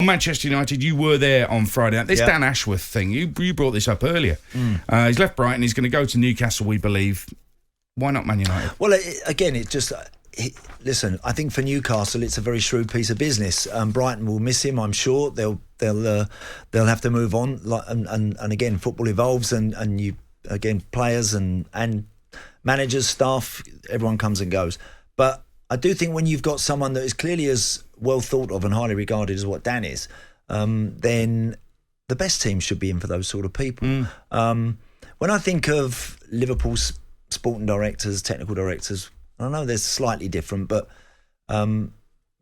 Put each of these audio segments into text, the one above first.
Manchester United, you were there on Friday night. This Dan Ashworth thing, you brought this up earlier. He's left Brighton. He's going to go to Newcastle, we believe. Why not Man United? Well, again, it just... listen, I think for Newcastle, it's a very shrewd piece of business. Brighton will miss him, I'm sure. They'll have to move on. And again, football evolves, and you again, players and managers, staff, everyone comes and goes. But I do think when you've got someone that is clearly as well thought of and highly regarded as what Dan is, then the best teams should be in for those sort of people. When I think of Liverpool's sporting directors, technical directors, I know they're slightly different, but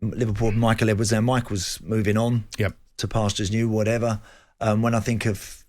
Liverpool, Michael Edwards, now Mike was moving on to pastures new, whatever. When I think of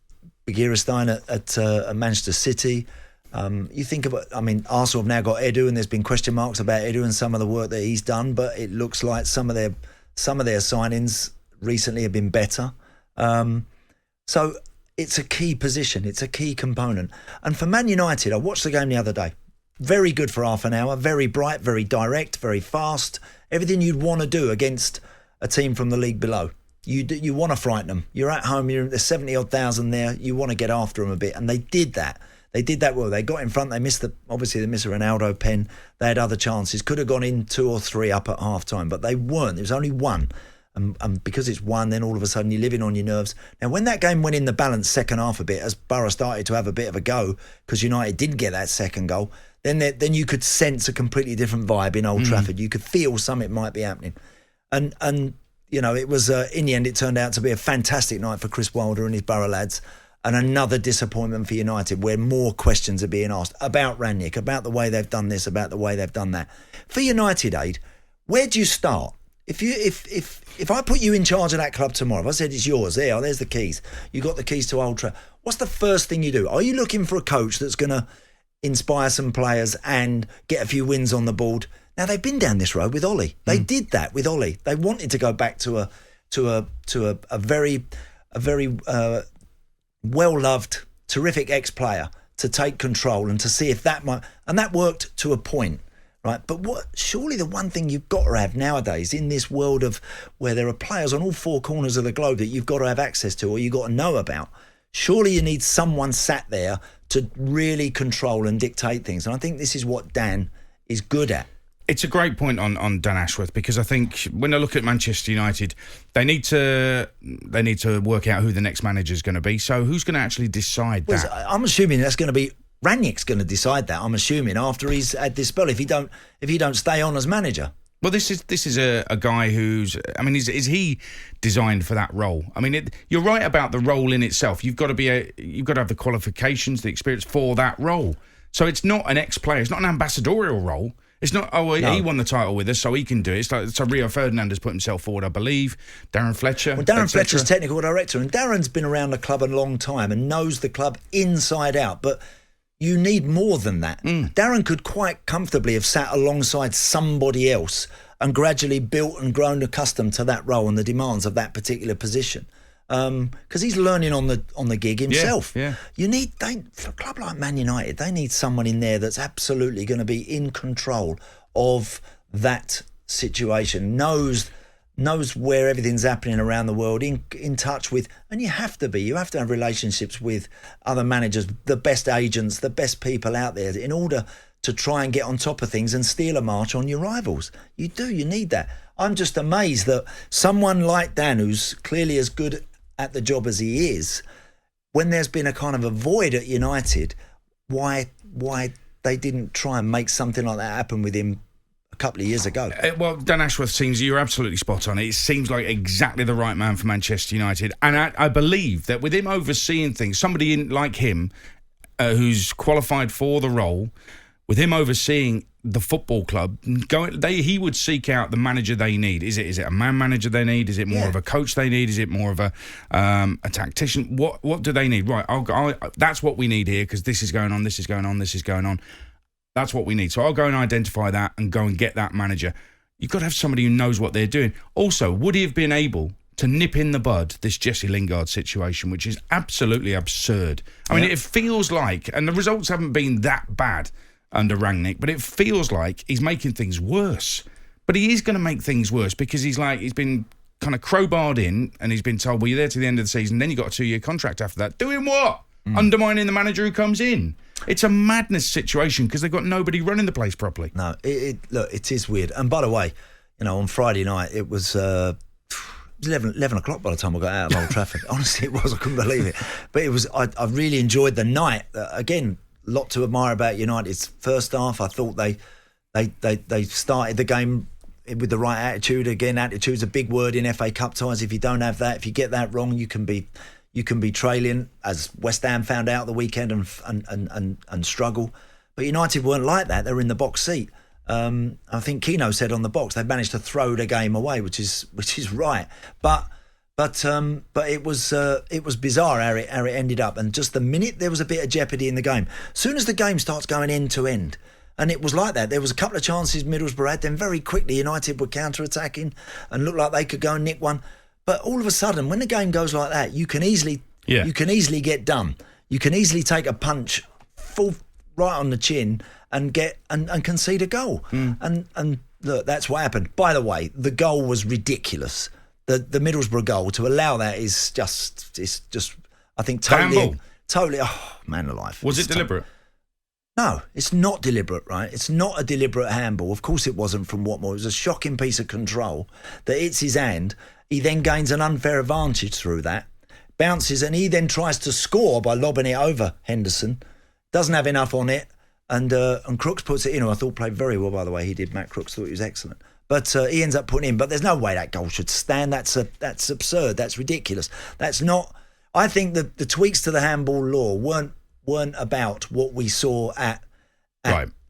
Begiristain at Manchester City, you think about, I mean, Arsenal have now got Edu, and there's been question marks about Edu and some of the work that he's done, but it looks like some of their signings recently have been better. So it's a key position, it's a key component. And for Man United, I watched the game the other day. Very good for half an hour, very bright, very direct, very fast. Everything you'd want to do against a team from the league below. You want to frighten them. You're at home, there's 70-odd thousand there. You want to get after them a bit. And they did that. They did that well. They got in front. They missed a Ronaldo pen. They had other chances. Could have gone in 2 or 3 up at half-time, but they weren't. There was only one. And because it's one, then all of a sudden you're living on your nerves. Now, when that game went in the balance second half a bit, as Borough started to have a bit of a go, because United didn't get that second goal, then you could sense a completely different vibe in Old Trafford. You could feel something might be happening. And you know, it was, in the end, it turned out to be a fantastic night for Chris Wilder and his Borough lads, and another disappointment for United, where more questions are being asked about Rangnick, about the way they've done this, about the way they've done that. For United, Aid, where do you start? If I put you in charge of that club tomorrow, if I said it's yours, there's the keys. You got the keys to Old Trafford. What's the first thing you do? Are you looking for a coach that's going to inspire some players and get a few wins on the board? Now, they've been down this road with Ollie. They did that with Ollie. They wanted to go back to a very well-loved, terrific ex-player to take control and to see if that might... And that worked to a point, right? But surely the one thing you've got to have nowadays in this world of where there are players on all 4 corners of the globe that you've got to have access to or you've got to know about, surely you need someone sat there to really control and dictate things. And I think this is what Dan is good at. It's a great point on Dan Ashworth, because I think when I look at Manchester United, they need to work out who the next manager is going to be. So who's going to actually decide that? I'm assuming that's going to be Rangnick's going to decide that. I'm assuming after he's had this spell, if he don't stay on as manager. Well, this is a guy who's, I mean, is he designed for that role? I mean, you're right about the role in itself. You've got to have the qualifications, the experience for that role. So it's not an ex-player. It's not an ambassadorial role. It's not, he won the title with us, so he can do it. So Rio Ferdinand has put himself forward, I believe. Darren Fletcher. Well, Darren Fletcher's technical director, and Darren's been around the club a long time and knows the club inside out. But you need more than that. Darren could quite comfortably have sat alongside somebody else and gradually built and grown accustomed to that role and the demands of that particular position. Because he's learning on the gig himself. Yeah. For a club like Man United, they need someone in there that's absolutely going to be in control of that situation, knows where everything's happening around the world, in touch with, and you have to have relationships with other managers, the best agents, the best people out there, in order to try and get on top of things and steal a march on your rivals. You need that. I'm just amazed that someone like Dan, who's clearly as good at the job as he is, when there's been a kind of a void at United, why they didn't try and make something like that happen with him a couple of years ago. Well, Dan Ashworth you're absolutely spot on. It seems like exactly the right man for Manchester United. And I believe that with him overseeing things, somebody like him who's qualified for the role, with him overseeing the football club, he would seek out the manager they need. Is it a man manager they need? Is it more of a coach they need? Is it more of a tactician? What do they need? Right, that's what we need here, because this is going on, this is going on, this is going on. That's what we need. So I'll go and identify that and go and get that manager. You've got to have somebody who knows what they're doing. Also, would he have been able to nip in the bud this Jesse Lingard situation, which is absolutely absurd? I mean, it feels like, and the results haven't been that bad under Rangnick, but it feels like he's making things worse. But he is going to make things worse, because he's been kind of crowbarred in, and he's been told, well, you're there to the end of the season, then you got a 2-year contract after that. Doing what? Undermining the manager who comes in. It's a madness situation because they've got nobody running the place properly. No, look, it is weird. And by the way, on Friday night, it was 11 o'clock by the time I got out of Old Trafford. Honestly, it was. I couldn't believe it. But it was. I really enjoyed the night. Again, a lot to admire about United's first half. I thought they started the game with the right attitude. Again, attitude's a big word in FA Cup ties. If you don't have that, if you get that wrong, you can be trailing, as West Ham found out the weekend, and struggle. But United weren't like that. They were in the box seat. I think Keno said on the box they managed to throw the game away, which is right. But it was bizarre how it ended up. And just the minute there was a bit of jeopardy in the game, as soon as the game starts going end to end, and it was like that. There was a couple of chances Middlesbrough had, then very quickly United were counter-attacking and looked like they could go and nick one. But all of a sudden, when the game goes like that, you can easily get done. You can easily take a punch full right on the chin and get and concede a goal. And look, that's what happened. By the way, the goal was ridiculous. The Middlesbrough goal, to allow that is just I think totally oh man alive. Was it deliberate? No, it's not deliberate, right? It's not a deliberate handball. Of course it wasn't from Watmore. It was a shocking piece of control that hits his hand. He then gains an unfair advantage through that, bounces, and he then tries to score by lobbing it over Henderson. Doesn't have enough on it, and Crooks puts it in, who I thought played very well, by the way. He did. Matt Crooks thought he was excellent. But he ends up putting in. But there's no way that goal should stand. That's absurd. That's ridiculous. That's not... I think the tweaks to the handball law weren't about what we saw at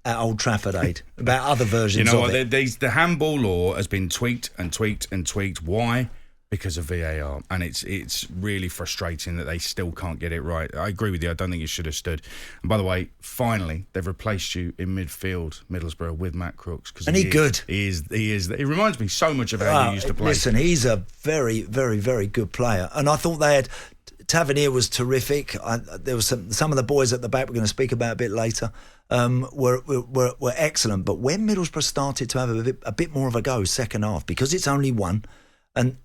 Old Trafford Aid, about other versions of it. The handball law has been tweaked and tweaked and tweaked. Why? Because of VAR. And it's really frustrating that they still can't get it right. I agree with you. I don't think it should have stood. And by the way, finally, they've replaced you in midfield, Middlesbrough, with Matt Crooks. And he's good. He is. He reminds me so much of how you used to play. Listen, he's a very, very, very good player. And I thought they had... Tavernier was terrific. There was some of the boys at the back we're going to speak about a bit later were excellent. But when Middlesbrough started to have a bit more of a go second half, because it's only one, and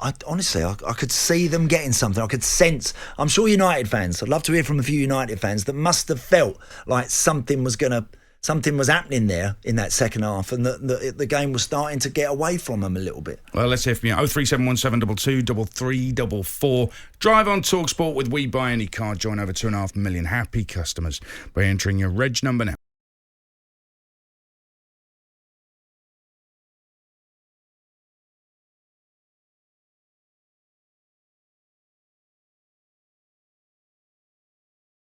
I could see them getting something. I could sense. I'm sure United fans. I'd love to hear from a few United fans that must have felt like something was happening there in that second half, and the game was starting to get away from them a little bit. Well, let's hear from you. 0371722 3344. Drive on talkSPORT with We Buy Any Car. Join over 2.5 million happy customers by entering your reg number now.